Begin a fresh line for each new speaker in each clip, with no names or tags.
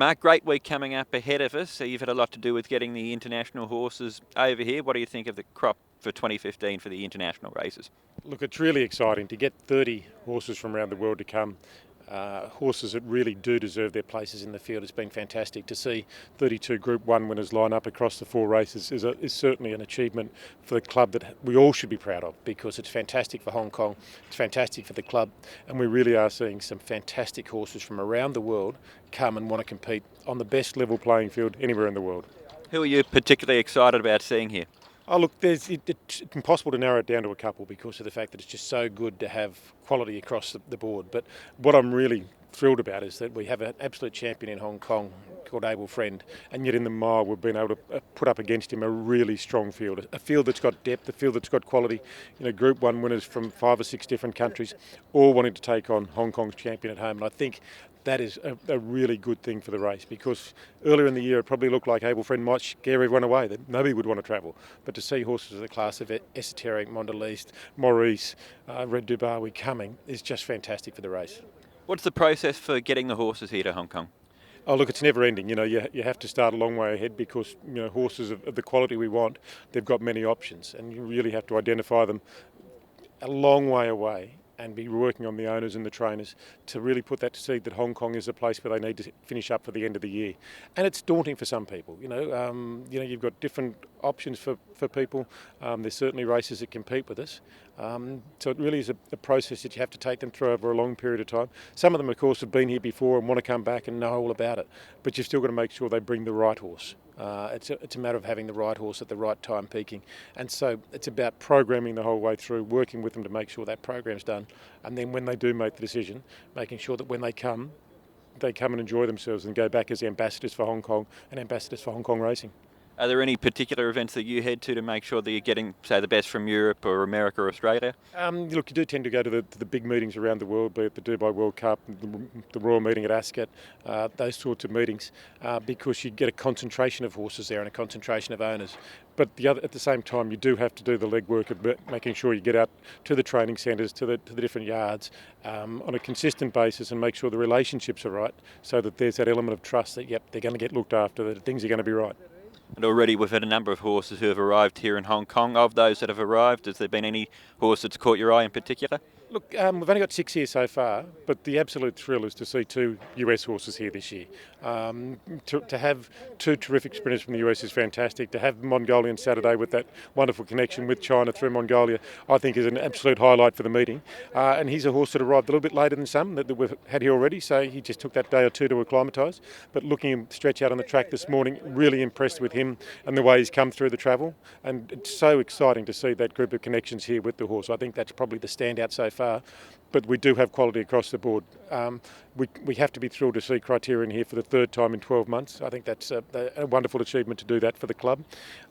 Mark, great week coming up ahead of us. So you've had a lot to do with getting the international horses over here. What do you think of the crop for 2015 for the international races?
Look, it's really exciting to get 30 horses from around the world to come. Horses that really do deserve their places in the field. It's been fantastic to see 32 Group 1 winners line up across the 4 races is certainly an achievement for the club that we all should be proud of, because it's fantastic for Hong Kong, it's fantastic for the club, and we really are seeing some fantastic horses from around the world come and want to compete on the best level playing field anywhere in the world.
Who are you particularly excited about seeing here?
Oh look, it's impossible to narrow it down to a couple because of the fact that it's just so good to have quality across the board. But what I'm really thrilled about is that we have an absolute champion in Hong Kong called Able Friend, and yet in the mile we've been able to put up against him a really strong field, a field that's got depth, a field that's got quality. You know, Group 1 winners from 5 or 6 different countries, all wanting to take on Hong Kong's champion at home, and I think that is a really good thing for the race, because earlier in the year it probably looked like Able Friend might scare everyone away, that nobody would want to travel. But to see horses of the class of Esoteric, Mondelez, Maurice, Red Dubawi coming is just fantastic for the race.
What's the process for getting the horses here to Hong Kong?
Oh look, it's never ending. You know, you have to start a long way ahead, because you know, horses of the quality we want, they've got many options, and you really have to identify them a long way away and be working on the owners and the trainers to really put that seed that Hong Kong is a place where they need to finish up for the end of the year. And it's daunting for some people. You've got different options for people. There's certainly races that compete with us. So it really is a process that you have to take them through over a long period of time. Some of them, of course, have been here before and want to come back and know all about it. But you've still got to make sure they bring the right horse. It's a matter of having the right horse at the right time peaking. And so it's about programming the whole way through, working with them to make sure that program's done. And then when they do make the decision, making sure that when they come and enjoy themselves and go back as ambassadors for Hong Kong and ambassadors for Hong Kong racing.
Are there any particular events that you head to make sure that you're getting, say, the best from Europe or America or Australia?
Look, you do tend to go to the big meetings around the world, be it the Dubai World Cup, the Royal Meeting at Ascot, those sorts of meetings, because you get a concentration of horses there and a concentration of owners. But at the same time, you do have to do the legwork of making sure you get out to the training centres, to the different yards on a consistent basis, and make sure the relationships are right, so that there's that element of trust that, yep, they're going to get looked after, that things are going to be right.
And already we've had a number of horses who have arrived here in Hong Kong. Of those that have arrived, has there been any horse that's caught your eye in particular?
Look, we've only got 6 here so far, but the absolute thrill is to see 2 US horses here this year. To have 2 terrific sprinters from the US is fantastic. To have Mongolian Saturday with that wonderful connection with China through Mongolia, I think is an absolute highlight for the meeting. And he's a horse that arrived a little bit later than some that we've had here already, so he just took that day or two to acclimatise. But looking him stretch out on the track this morning, really impressed with him and the way he's come through the travel. And it's so exciting to see that group of connections here with the horse. I think that's probably the standout so far. But we do have quality across the board. We have to be thrilled to see Criterion here for the 3rd time in 12 months. I think that's a wonderful achievement to do that for the club.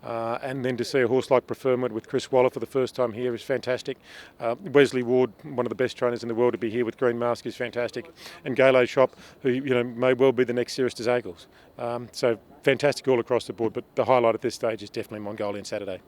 And then to see a horse like Preferment with Chris Waller for the first time here is fantastic. Wesley Ward, one of the best trainers in the world, to be here with Green Mask is fantastic. And Galo Shop, who may well be the next Cirrus des Eagles. So fantastic all across the board, but the highlight at this stage is definitely Mongolian Saturday.